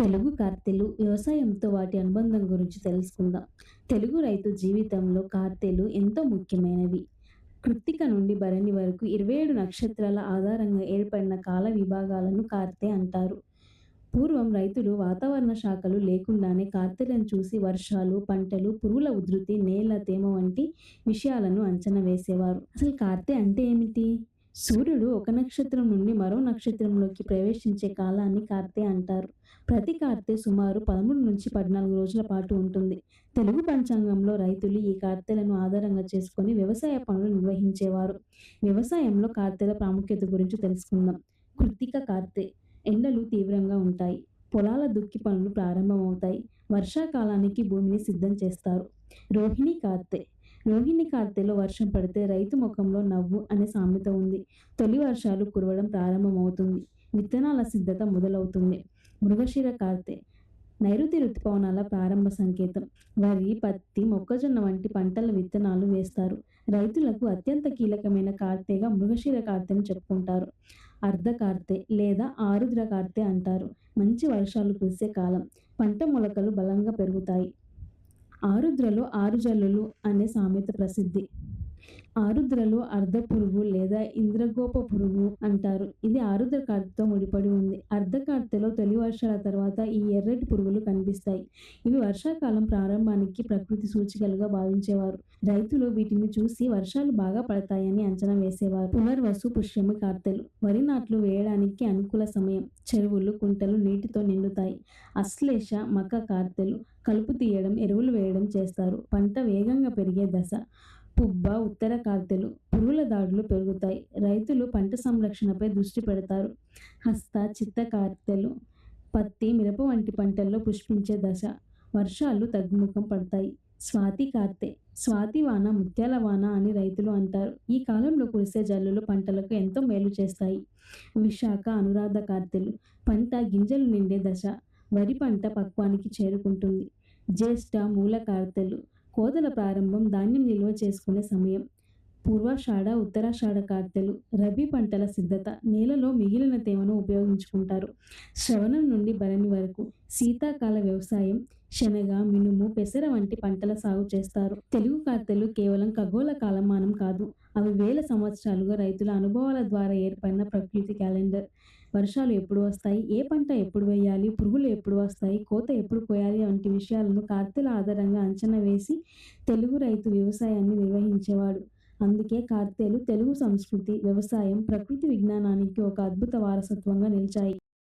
తెలుగు కార్తెలు వ్యవసాయంతో వాటి అనుబంధం గురించి తెలుసుకుందాం. తెలుగు రైతు జీవితంలో కార్తెలు ఎంతో ముఖ్యమైనవి. కృత్తిక నుండి భరణి వరకు 27 నక్షత్రాల ఆధారంగా ఏర్పడిన కాల విభాగాలను కార్తె అంటారు. పూర్వం రైతులు వాతావరణ శాఖలు లేకుండానే కార్తెలను చూసి వర్షాలు, పంటలు, పురుగుల ఉధృతి, నేల తేమ వంటి విషయాలను అంచనా వేసేవారు. అసలు కార్తె అంటే ఏమిటి? సూర్యుడు ఒక నక్షత్రం నుండి మరో నక్షత్రంలోకి ప్రవేశించే కాలాన్ని కార్తె అంటారు. ప్రతి కార్తె సుమారు 13 నుంచి 14 రోజుల పాటు ఉంటుంది. తెలుగు పంచాంగంలో రైతులు ఈ కార్తెలను ఆధారంగా చేసుకొని వ్యవసాయ పనులు నిర్వహించేవారు. వ్యవసాయంలో కార్తెల ప్రాముఖ్యత గురించి తెలుసుకుందాం. కృత్తిక కార్తె ఎండలు తీవ్రంగా ఉంటాయి. పొలాల దుక్కి పనులు ప్రారంభమవుతాయి. వర్షాకాలానికి భూమిని సిద్ధం చేస్తారు. రోహిణి కార్తె రోహిణి కార్తెలో వర్షం పడితే రైతు ముఖంలో నవ్వు అనే సామెత ఉంది. తొలి వర్షాలు కురవడం ప్రారంభమవుతుంది. విత్తనాల సిద్ధత మొదలవుతుంది. మృగశిర కార్తె నైరుతి ఋతుపవనాల ప్రారంభ సంకేతం. వరి, పత్తి, మొక్కజొన్న వంటి పంటల విత్తనాలు వేస్తారు. రైతులకు అత్యంత కీలకమైన కార్తెగా మృగశిర కార్తెను చెప్పుకుంటారు. అర్ధ కార్తె లేదా ఆరుద్ర కార్తె అంటారు. మంచి వర్షాలు కురిసే కాలం. పంట మొలకలు బలంగా పెరుగుతాయి. ఆరుద్రలో ఆరు జల్లులు అనే సామెత ప్రసిద్ధి. ఆరుద్రలో అర్ధ పురుగు లేదా ఇంద్రగోప పురుగు అంటారు. ఇది ఆరుద్ర కార్తెతో ముడిపడి ఉంది. అర్ధ కార్తెలో తొలి వర్షాల తర్వాత ఈ ఎర్రటి పురుగులు కనిపిస్తాయి. ఇవి వర్షాకాలం ప్రారంభానికి ప్రకృతి సూచికలుగా భావించేవారు. రైతులు వీటిని చూసి వర్షాలు బాగా పడతాయని అంచనా వేసేవారు. పునర్వసు, పుష్యమి కార్తెలు వరి నాట్లు వేయడానికి అనుకూల సమయం. చెరువులు, కుంటలు నీటితో నిండుతాయి. అశ్లేష, మక కార్తెలు కలుపు తీయడం, ఎరువులు వేయడం చేస్తారు. పంట వేగంగా పెరిగే దశ. పుబ్బ, ఉత్తర కార్తెలు పురుగుల దాడులు పెరుగుతాయి. రైతులు పంట సంరక్షణపై దృష్టి పెడతారు. హస్త, చిత్త కార్తెలు పత్తి, మిరప వంటి పంటల్లో పుష్పించే దశ. వర్షాలు తగ్గుముఖం పడతాయి. స్వాతి కార్తె స్వాతి వాన, ముత్యాల వాన అని రైతులు అంటారు. ఈ కాలంలో కురిసే జల్లులు పంటలకు ఎంతో మేలు చేస్తాయి. విశాఖ, అనురాధ కార్తెలు పంట గింజలు నిండే దశ. వరి పంట పక్వానికి చేరుకుంటుంది. జ్యేష్ఠ, మూల కార్తెలు కోతల ప్రారంభం, ధాన్యం నిల్వ చేసుకునే సమయం. పూర్వాషాఢ, ఉత్తరాషాఢ కార్తెలు రబీ పంటల సిద్ధత. నేలలో మిగిలిన తేమను ఉపయోగించుకుంటారు. శ్రవణం నుండి భరణి వరకు శీతాకాల వ్యవసాయం. శనగ, మినుము, పెసర వంటి పంటల సాగు చేస్తారు. తెలుగు కార్తెలు కేవలం ఖగోళ కాలమానం కాదు. అవి వేల సంవత్సరాలుగా రైతుల అనుభవాల ద్వారా ఏర్పడిన ప్రకృతి క్యాలెండర్. వర్షాలు ఎప్పుడు వస్తాయి, ఏ పంట ఎప్పుడు వేయాలి, పురుగులు ఎప్పుడు వస్తాయి, కోత ఎప్పుడు కోయాలి వంటి విషయాలను కార్తెల ఆధారంగా అంచనా వేసి తెలుగు రైతు వ్యవసాయాన్ని నిర్వహించేవాడు. అందుకే కార్తెలు తెలుగు సంస్కృతి, వ్యవసాయం, ప్రకృతి విజ్ఞానానికి ఒక అద్భుత వారసత్వంగా నిలిచాయి.